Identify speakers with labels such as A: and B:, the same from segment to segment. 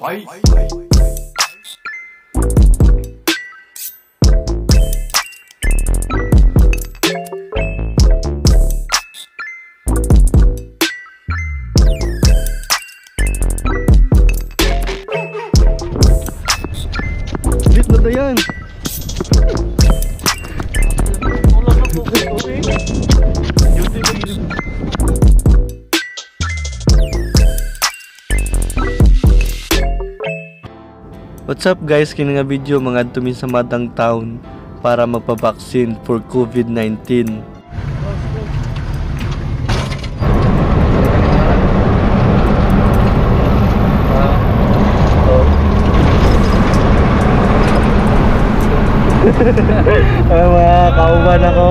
A: Fight.
B: Lit na yan. What's up guys, kini nga video mga tumi sa Madang Town para magpabaksin for COVID-19. Ay mga kauban ako.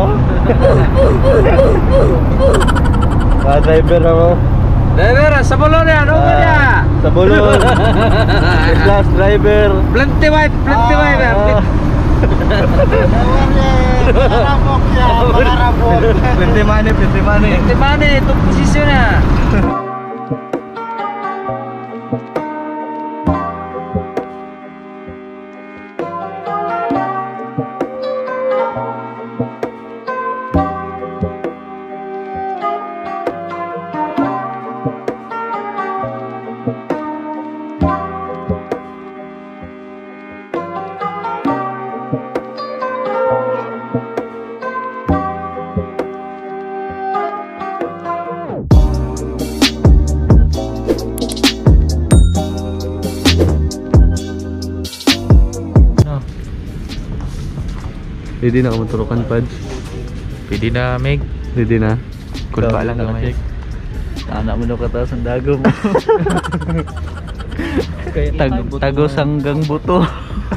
B: Mga driver ako.
C: Driver, sa bulon yan, ano ba niya?
B: Sa bulon. Plus driver.
C: Plenty white.
B: Plenty money.
C: Plenty money, itong posisyon na.
B: Ready na ka maturukan, Pads?
C: Pwede na, Meg.
B: Ready na?
C: Kulpa lang gamay.
B: Anak mo na kataas ang dago mo. Tagos hanggang buto.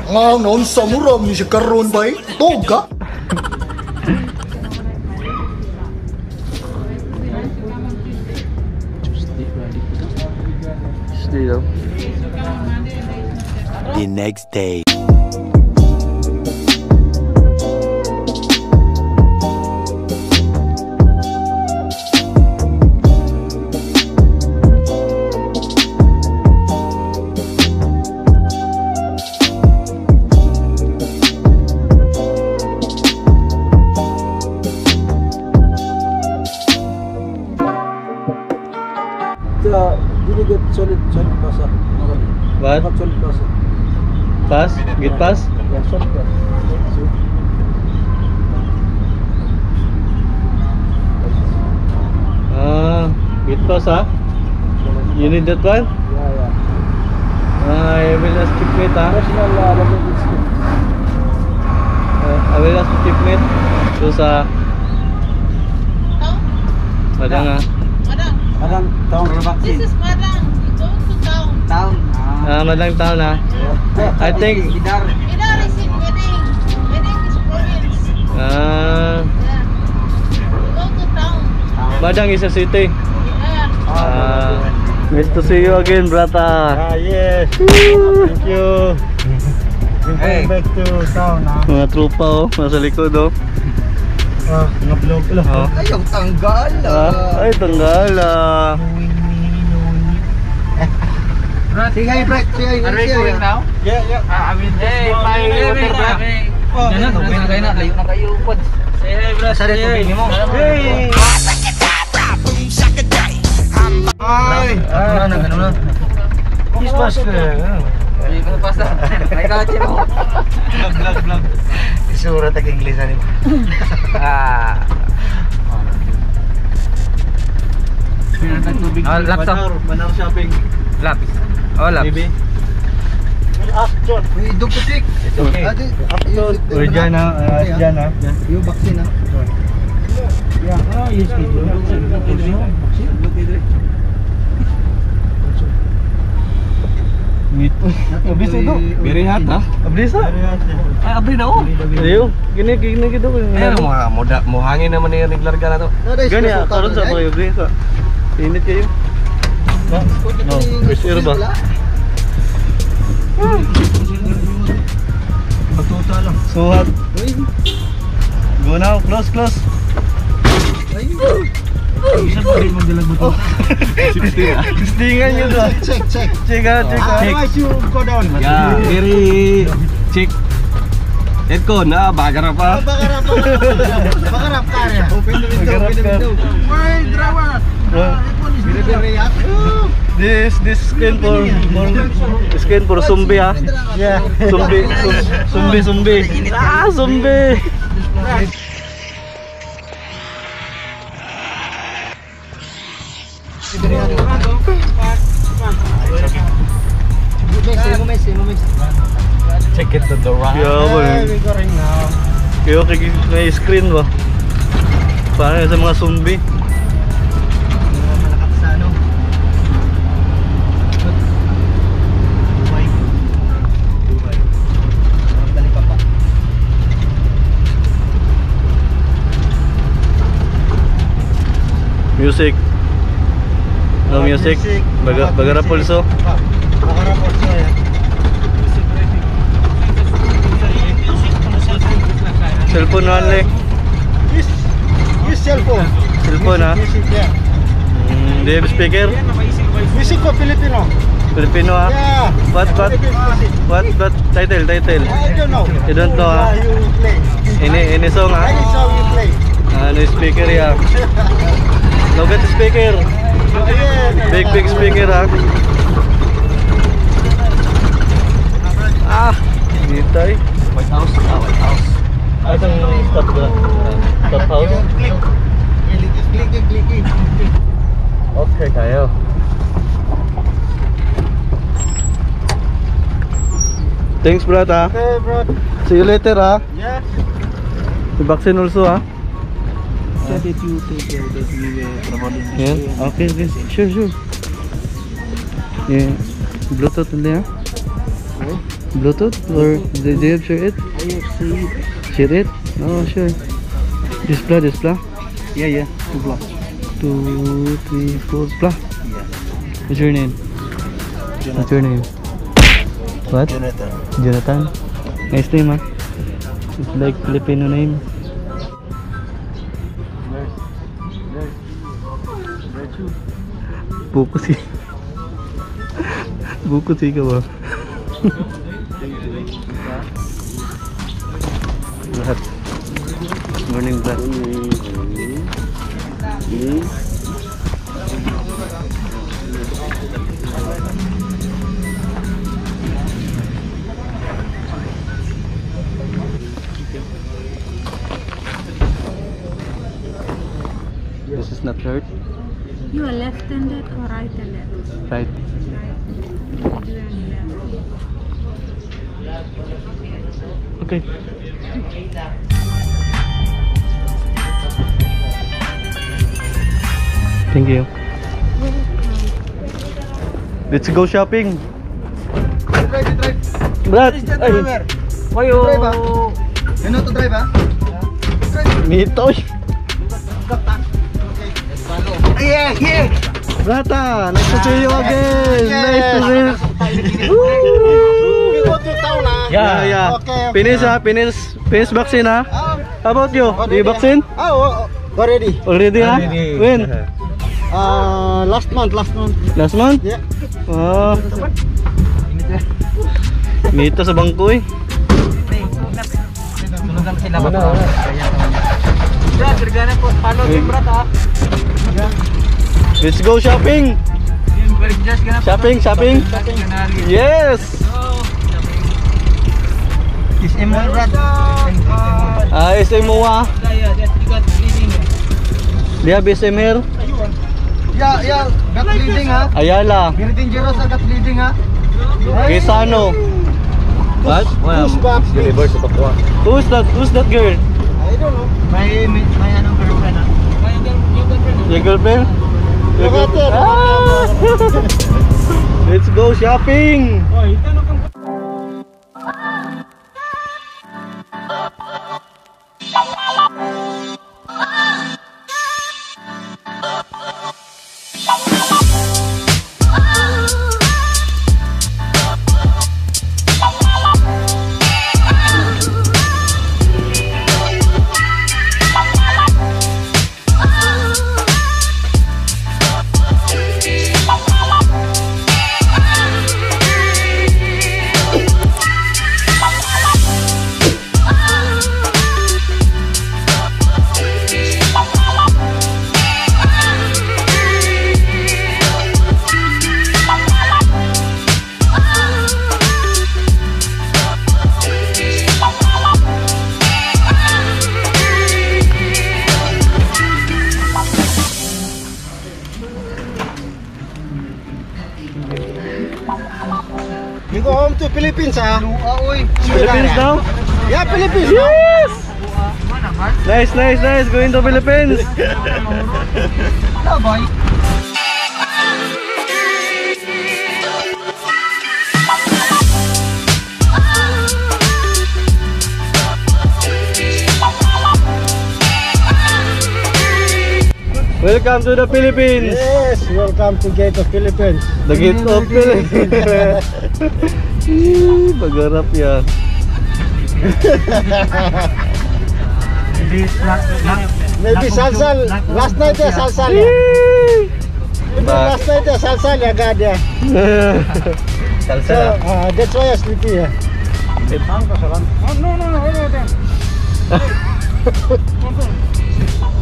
A: Nga noon sa muram ni si karon ba eh? Tog ka?
D: The next day.
E: Dili get solid pass.
B: What?
E: Solid pass.
B: Pass? Get pass?
E: Yeah, solid pass.
B: Get pass ha? You need that one?
E: Yeah.
B: I will ask chipmate ha?
E: National level skill.
B: I will ask chipmate. So sa... Madang ha?
E: Madang town vaccine.
F: This is Madang. We go to town.
E: Town.
B: Madang town ha? I think...
F: Idar is in wedding. Wedding is province.
B: Ah...
F: Yeah. We go to town.
B: Madang is a city.
F: Yeah.
B: Nice to see you again, brata.
E: Yes. Thank you.
C: Hey.
E: Back to town.
B: Mga tropa oh, nasa likod oh.
E: Mga vlog lang.
B: Oh.
E: Ay, yung tanggal.
B: Ay, tanggala.
E: Sige, break.
C: Are we going now?
E: Yeah.
C: I mean, hey, my water bag. Yan na, okay na kayo na. Layo na kayo, Pods. Say hi, bro.
E: Sa rin tubig mo.
B: Hey!
E: Ay!
C: Ano na?
E: Kiss pass ka.
C: Ay, ano pasta? Ay, kachin mo.
E: Vlog. Isura tag-English ani.
C: Laptop.
B: Banar shopping.
C: Lapis. Oh, lapis.
B: Maybe.
E: Action. Uy, duputik.
B: Okay.
E: Action.
B: Or dyan ha. Dyan ha.
E: Yung vaccine ha. Yeah. Yes,
B: Meet. Abis ito.
C: Very hot, ha?
B: Abis ha.
C: Ay, abri na, oh.
B: Ayaw. Gini gitu.
C: Ayun, mo hangin naman yung naglarga na to.
B: Gani ha. Karoon sa mga abis ha. Init kayo. No. Fresh air ba?
E: Matuta lang.
B: So hot. Go now. Close.
E: Bisa balik magdalag mo to.
B: 60 ah. 60 nga yun ah.
A: Check.
B: Check out.
E: Otherwise you go down.
G: Yeah, very check. Edko na, bagarap pa.
A: Bakarap ka rin. Open the window. Why, drama?
B: This skin for zombie ah.
A: Yeah.
B: Zombie. Ah, zombie.
G: Check it to the right.
B: Kaya may screen ba? Paano sa mga zombie? Music. No music. Bagara pulso.
A: Bakarap also ya.
B: Cellphone only.
A: This cellphone.
B: Cellphone ha.
A: Music, yeah.
B: Do you have speaker?
A: Music ko Filipino.
B: Filipino ha.
A: Yeah.
B: What title?
A: I don't know.
B: You don't know ha?
A: You play.
B: Any song ha?
A: That is how you play.
B: Ano speaker ya? Look at the speaker.
A: Yeah.
B: Big speaker ha. Ah, dito eh.
G: White House.
B: Asang stop ba? Stop house?
A: Click.
B: Okay tayo. Thanks bro ha.
A: Okay, bro.
B: See you later ha.
A: Yeah.
B: The vaccine also ha.
E: Did you take care that we were traveling this way?
B: Yeah. Okay. Sure. Yeah. Bluetooth only ha? Bluetooth or do you have share it?
E: I have seen it.
B: Share it? Oh sure. Display.
E: Yeah. 2 blocks.
B: 2, 3, 4 blah.
E: Yeah.
B: What's your name? What's your name? What? Jonathan. Nice name huh? It's like Filipino name. Buku sih ka ba? Lahat. Morning Brad. This is not hurt.
F: You are left-handed or right-handed?
B: Right. Okay. Thank you. Let's go shopping.
A: Drive.
B: Brad,
G: Ayo.
A: You know to drive, ha?
B: Mitoy.
A: Yeah.
B: Brata, nice to see you again. Nice to see you.
A: We go to town, ha?
B: Yeah.
A: Okay.
B: Finish vaccine ha. How about you? Do you vaccine?
A: Oh, already.
B: Already ha? When?
A: Last month.
B: Last month?
A: Yeah.
B: Oh. Mito sa bangko eh.
C: Sunugan sila ba? Brad, regana po. Follow him, Brad ha.
B: Let's go shopping. Shopping. Yes.
A: Is Emma, Brad?
B: SM mo ha. Dia BSM here.
A: Yeah. Got bleeding, ha?
B: Ayala.
A: Very dangerous, got bleeding, ha?
B: Quezano. What?
A: Push back, please.
B: Who's that girl?
A: I don't know. My girlfriend, ha?
B: Your girlfriend?
A: Your girlfriend.
B: Ah! Let's go shopping.
A: You go home to Philippines, ah.
B: Philippines now?
A: Yeah, Philippines.
B: Yes! Nice, nice, nice. Going to Philippines. Welcome to the Philippines.
A: Yes, welcome to Gate of Philippines.
B: The Gate of Philippines. Pagharap ya.
A: Maybe salsal. Last night ya salsal ya. Maybe last night ya salsal ya gad ya. So that's why I sleepy ya.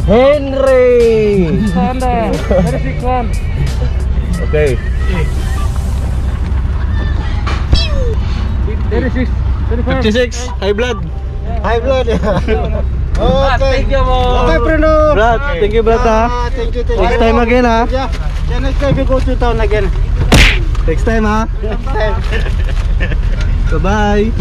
B: Henry. Okay. 56. High blood.
A: High blood ya. Okay. Okay, Bruno.
B: Brad, thank you, brad.
A: Thank you.
B: Next time again, ha.
A: Yeah. Next time you go to town again.
B: Next time, ha.
A: Next time.
B: Bye-bye.